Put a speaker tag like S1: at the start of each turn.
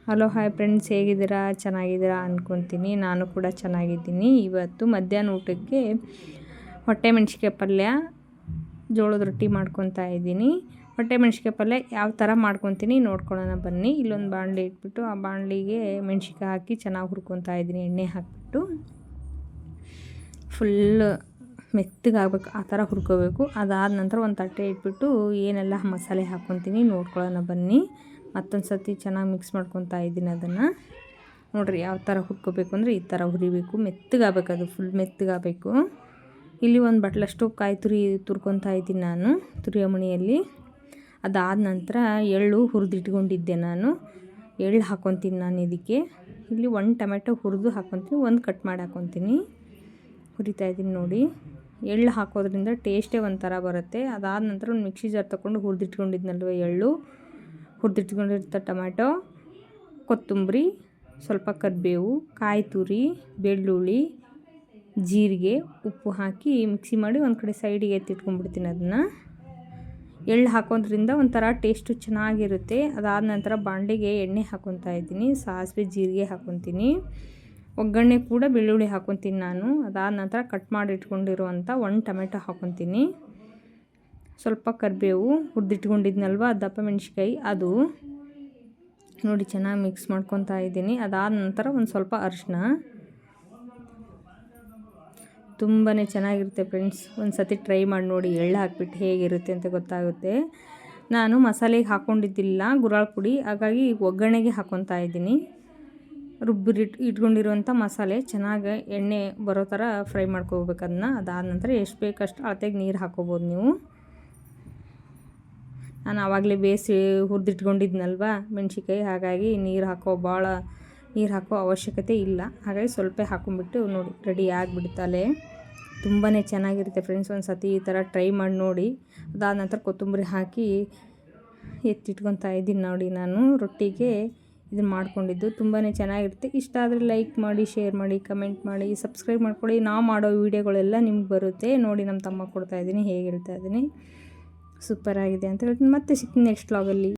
S1: Hello hi friends, ಹೇಗಿದ್ದೀರಾ? ಚೆನ್ನಾಗಿದ್ದೀರಾ ಅಂದ್ಕೊತೀನಿ. ನಾನು ಕೂಡ ಚೆನ್ನಾಗಿದ್ದೀನಿ. ಇವತ್ತು ಮಧ್ಯಾಹ್ನ ಊಟಕ್ಕೆ ಹೊಟ್ಟೆ ಮೆಣಸಿನ್ಕಾಯಿ ಪಲ್ಯ, ಜೋಳದ ರೊಟ್ಟಿ ಮಾಡ್ಕೊತಾ ಇದ್ದೀನಿ. ಹೊಟ್ಟೆ ಮೆಣಸಿನ್ಕಾಯಿ ಪಲ್ಯ ಯಾವ ಥರ ಮಾಡ್ಕೊತೀನಿ ನೋಡ್ಕೊಳ್ಳೋಣ ಬನ್ನಿ. ಇಲ್ಲೊಂದು ಬಾಣಲಿ ಇಟ್ಬಿಟ್ಟು ಆ ಬಾಣಲಿಗೆ ಮೆಣಸಿನ್ಕಾಯಿ ಹಾಕಿ ಚೆನ್ನಾಗಿ ಹುರ್ಕೊತಾ ಇದ್ದೀನಿ. ಎಣ್ಣೆ ಹಾಕಿಬಿಟ್ಟು ಫುಲ್ ಮೆತ್ತಗಾಗಬೇಕು, ಆ ಥರ ಹುರ್ಕೋಬೇಕು. ಅದಾದ ನಂತರ ಒಂದು ತಟ್ಟೆ ಇಟ್ಬಿಟ್ಟು ಏನೆಲ್ಲ ಮಸಾಲೆ ಹಾಕ್ಕೊತೀನಿ ನೋಡ್ಕೊಳ್ಳೋಣ ಬನ್ನಿ. ಮತ್ತೊಂದು ಸರ್ತಿ ಚೆನ್ನಾಗಿ ಮಿಕ್ಸ್ ಮಾಡ್ಕೊತಾ ಇದ್ದೀನಿ. ಅದನ್ನು ನೋಡಿರಿ ಯಾವ ಥರ ಹುರ್ಕೋಬೇಕು ಅಂದರೆ ಈ ಥರ ಹುರಿಬೇಕು. ಮೆತ್ತಗಾಗಬೇಕು, ಅದು ಫುಲ್ ಮೆತ್ತಗಾಗಬೇಕು. ಇಲ್ಲಿ ಒಂದು ಬಟ್ಲಷ್ಟು ಕಾಯಿ ತುರ್ಕೊತಾ ಇದ್ದೀನಿ ನಾನು ತುರಿಯೋ ಮಣಿಯಲ್ಲಿ. ಅದಾದ ನಂತರ ಎಳ್ಳು ಹುರಿದಿಟ್ಕೊಂಡಿದ್ದೆ ನಾನು. ಎಳ್ಳು ಹಾಕ್ಕೊತೀನಿ ನಾನು ಇದಕ್ಕೆ. ಇಲ್ಲಿ ಒಂದು ಟೊಮೆಟೊ ಹುರಿದು ಹಾಕ್ಕೊತೀನಿ, ಒಂದು ಕಟ್ ಮಾಡಿ ಹಾಕ್ಕೊತೀನಿ. ಹುರಿತಾ ಇದ್ದೀನಿ ನೋಡಿ. ಎಳ್ಳು ಹಾಕೋದ್ರಿಂದ ಟೇಸ್ಟೇ ಒಂಥರ ಬರುತ್ತೆ. ಅದಾದ ನಂತರ ಒಂದು ಮಿಕ್ಸಿ ಜಾರ್ ತೊಗೊಂಡು ಹುರಿದಿಟ್ಕೊಂಡಿದ್ನಲ್ವ ಎಳ್ಳು, ಹುರಿದಿಟ್ಕೊಂಡಿರ್ತ ಟೊಮೆಟೊ, ಕೊತ್ತಂಬರಿ, ಸ್ವಲ್ಪ ಕರಿಬೇವು, ಕಾಯಿ ತುರಿ, ಬೆಳ್ಳುಳ್ಳಿ, ಜೀರಿಗೆ, ಉಪ್ಪು ಹಾಕಿ ಮಿಕ್ಸಿ ಮಾಡಿ ಒಂದು ಕಡೆ ಸೈಡಿಗೆ ಎತ್ತಿಟ್ಕೊಂಡ್ಬಿಡ್ತೀನಿ. ಅದನ್ನು ಎಳ್ಳು ಹಾಕೋದ್ರಿಂದ ಒಂಥರ ಟೇಸ್ಟು ಚೆನ್ನಾಗಿರುತ್ತೆ. ಅದಾದ ನಂತರ ಬಾಣಲಿಗೆ ಎಣ್ಣೆ ಹಾಕ್ಕೊತಾ ಇದ್ದೀನಿ. ಸಾಸಿವೆ ಜೀರಿಗೆ ಹಾಕ್ಕೊತೀನಿ. ಒಗ್ಗರಣೆ ಕೂಡ ಬೆಳ್ಳುಳ್ಳಿ ಹಾಕ್ಕೊತೀನಿ ನಾನು. ಅದಾದ ನಂತರ ಕಟ್ ಮಾಡಿ ಇಟ್ಕೊಂಡಿರುವಂಥ ಒಂದು ಟೊಮೆಟೊ ಹಾಕ್ಕೊತೀನಿ. ಸ್ವಲ್ಪ ಕರಿಬೇವು, ಹುರಿದಿಟ್ಕೊಂಡಿದ್ನಲ್ವ ದಪ್ಪ ಮೆಣಸಿನ್ಕಾಯಿ ಅದು ನೋಡಿ ಚೆನ್ನಾಗಿ ಮಿಕ್ಸ್ ಮಾಡ್ಕೊತಾ ಇದ್ದೀನಿ. ಅದಾದ ನಂತರ ಒಂದು ಸ್ವಲ್ಪ ಅರಿಶಿನ. ತುಂಬಾ ಚೆನ್ನಾಗಿರುತ್ತೆ ಫ್ರೆಂಡ್ಸ್, ಒಂದು ಸತಿ ಟ್ರೈ ಮಾಡಿ ನೋಡಿ. ಎಳ್ಳು ಹಾಕ್ಬಿಟ್ಟು ಹೇಗಿರುತ್ತೆ ಅಂತ ಗೊತ್ತಾಗುತ್ತೆ. ನಾನು ಮಸಾಲೆಗೆ ಹಾಕ್ಕೊಂಡಿದ್ದಿಲ್ಲ ಗುರಾಳ್ ಪುಡಿ, ಹಾಗಾಗಿ ಒಗ್ಗರಣೆಗೆ ಹಾಕ್ಕೊತಾ ಇದ್ದೀನಿ. ಇಟ್ಕೊಂಡಿರುವಂಥ ಮಸಾಲೆ ಚೆನ್ನಾಗಿ ಎಣ್ಣೆ ಬರೋ ಥರ ಫ್ರೈ ಮಾಡ್ಕೋಬೇಕು ಅದನ್ನ. ಅದಾದ ನಂತರ ಎಷ್ಟು ಬೇಕಷ್ಟು ಅಳತೆಗೆ ನೀರು ಹಾಕ್ಕೋಬೋದು ನೀವು. ನಾನು ಆವಾಗಲೇ ಬೇಯಿಸಿ ಹುರಿದಿಟ್ಕೊಂಡಿದ್ನಲ್ವ ಮೆಣಸಿನ್ಕಾಯಿ, ಹಾಗಾಗಿ ನೀರು ಹಾಕೋ ಅವಶ್ಯಕತೆ ಇಲ್ಲ. ಹಾಗಾಗಿ ಸ್ವಲ್ಪ ಹಾಕ್ಕೊಂಬಿಟ್ಟು ನೋಡಿ ರೆಡಿ ಆಗಿಬಿಡ್ತಲೆ. ತುಂಬಾ ಚೆನ್ನಾಗಿರುತ್ತೆ ಫ್ರೆಂಡ್ಸ್, ಒಂದು ಸತಿ ಈ ಥರ ಟ್ರೈ ಮಾಡಿ ನೋಡಿ. ಅದಾದ ನಂತರ ಕೊತ್ತಂಬರಿ ಹಾಕಿ ಎತ್ತಿಟ್ಕೊತಾ ಇದ್ದೀನಿ ನೋಡಿ. ನಾನು ರೊಟ್ಟಿಗೆ ಇದನ್ನು ಮಾಡ್ಕೊಂಡಿದ್ದು ತುಂಬಾ ಚೆನ್ನಾಗಿರುತ್ತೆ. ಇಷ್ಟ ಆದರೆ ಲೈಕ್ ಮಾಡಿ, ಶೇರ್ ಮಾಡಿ, ಕಮೆಂಟ್ ಮಾಡಿ, ಸಬ್ಸ್ಕ್ರೈಬ್ ಮಾಡ್ಕೊಳ್ಳಿ. ನಾವು ಮಾಡೋ ವೀಡಿಯೋಗಳೆಲ್ಲ ನಿಮ್ಗೆ ಬರುತ್ತೆ ನೋಡಿ. ನಮ್ಮ ತಮ್ಮ ಕೊಡ್ತಾಯಿದ್ದೀನಿ, ಹೇಗೆ ಹೇಳ್ತಾ ಇದ್ದೀನಿ, ಸೂಪರಾಗಿದೆ ಅಂತ ಹೇಳ್ತೀನಿ. ಮತ್ತೆ ಸಿಗ್ತೀನಿ ನೆಕ್ಸ್ಟ್ ವ್ಲಾಗಲ್ಲಿ.